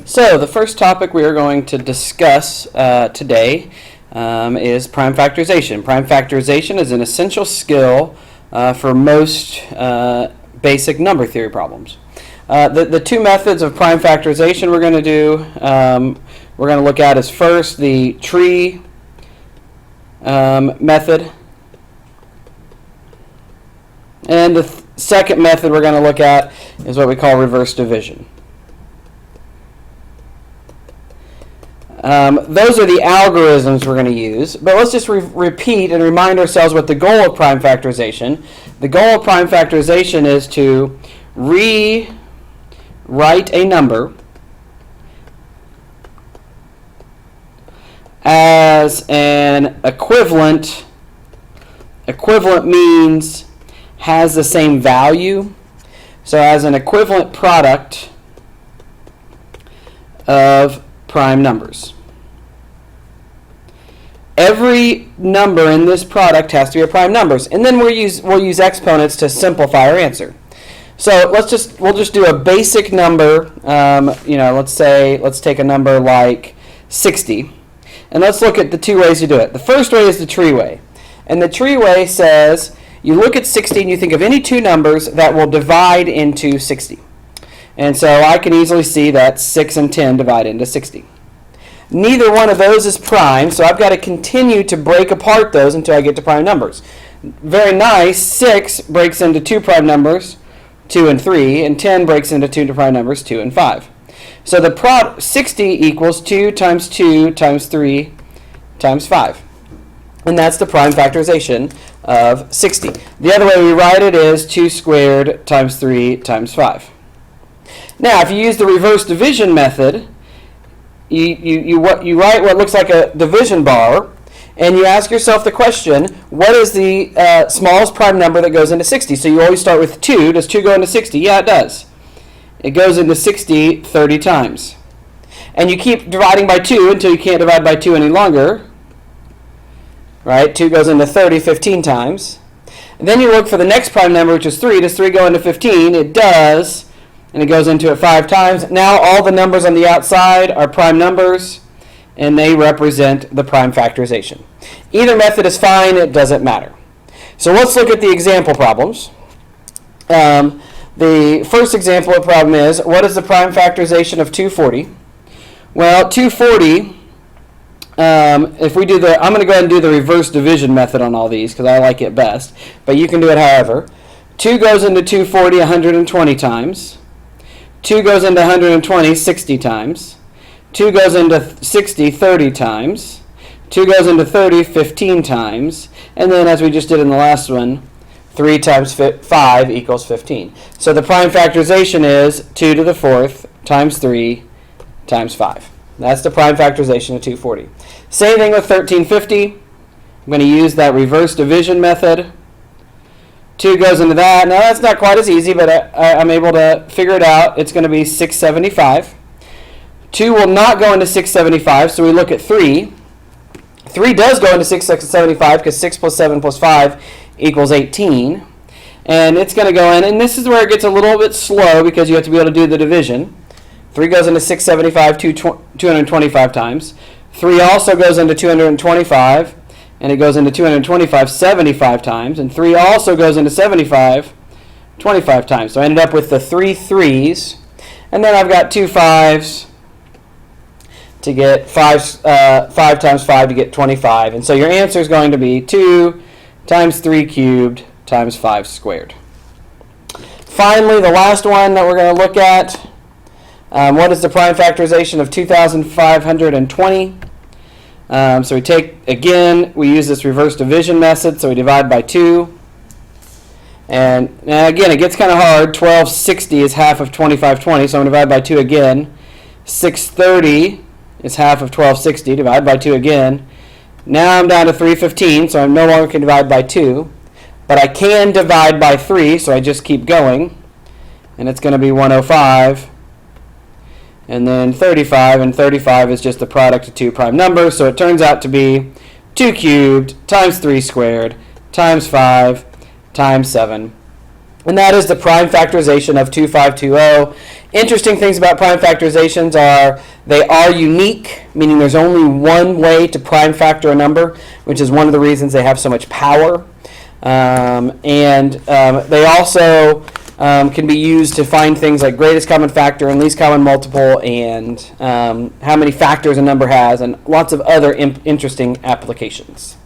So the first topic we are going to discuss today is prime factorization. Prime factorization is an essential skill for most basic number theory problems. The two methods of prime factorization we're going to do, we're going to look at is first the tree method, and the second method we're going to look at is what we call reverse division. Those are the algorithms we're going to use, but let's just repeat and remind ourselves what the goal of prime factorization. The goal of prime factorization is to rewrite a number as an equivalent. Equivalent means has the same value. So as an equivalent product of prime numbers. Every number in this product has to be a prime numbers, and then we'll use exponents to simplify our answer. So we'll just do a basic number. Let's take a number like 60, and let's look at the two ways to do it. The first way is the tree way, and the tree way says you look at 60 and you think of any two numbers that will divide into 60. And so I can easily see that 6 and 10 divide into 60. Neither one of those is prime, so I've got to continue to break apart those until I get to prime numbers. Very nice, 6 breaks into two prime numbers, 2 and 3, and 10 breaks into two prime numbers, 2 and 5. So the 60 equals 2 times 2 times 3 times 5. And that's the prime factorization of 60. The other way we write it is 2 squared times 3 times 5. Now, if you use the reverse division method, you write what looks like a division bar, and you ask yourself the question, what is the smallest prime number that goes into 60? So you always start with 2. Does 2 go into 60? Yeah, it does. It goes into 60 30 times. And you keep dividing by 2 until you can't divide by 2 any longer. Right? 2 goes into 30 15 times. And then you look for the next prime number, which is 3. Does 3 go into 15? It does. And it goes into it 5 times. Now all the numbers on the outside are prime numbers, and they represent the prime factorization. Either method is fine, it doesn't matter. So let's look at the example problems. The first example of problem is, what is the prime factorization of 240? Well, 240, I'm going to go ahead and do the reverse division method on all these because I like it best, but you can do it however. 2 goes into 240 120 times. 2 goes into 120 60 times. 2 goes into 60 30 times. 2 goes into 30 15 times. And then, as we just did in the last one, 3 times 5 equals 15. So the prime factorization is 2 to the 4th times 3 times 5. That's the prime factorization of 240. Same thing with 1350. I'm going to use that reverse division method. 2 goes into that. Now that's not quite as easy, but I'm able to figure it out. It's going to be 675. 2 will not go into 675, so we look at 3. 3 does go into 675 because 6 plus 7 plus 5 equals 18. And it's going to go in, and this is where it gets a little bit slow because you have to be able to do the division. 3 goes into 675 225 times. 3 also goes into 225. And it goes into 225 75 times, and 3 also goes into 75 25 times. So I ended up with the 3 3s, and then I've got 2 5s to get 5 times 5 to get 25. And so your answer is going to be 2 times 3 cubed times 5 squared. Finally, the last one that we're going to look at, what is the prime factorization of 2,520? So we use this reverse division method, so we divide by 2. And again, it gets kind of hard. 1260 is half of 2520, so I'm going to divide by 2 again. 630 is half of 1260, divide by 2 again. Now I'm down to 315, so I no longer can divide by 2. But I can divide by 3, so I just keep going. And it's going to be 105. And then 35, and 35 is just the product of two prime numbers, so it turns out to be 2 cubed times 3 squared times 5 times 7. And that is the prime factorization of 2520. Interesting things about prime factorizations are they are unique, meaning there's only one way to prime factor a number, which is one of the reasons they have so much power. They also can be used to find things like greatest common factor and least common multiple, and how many factors a number has, and lots of other interesting applications.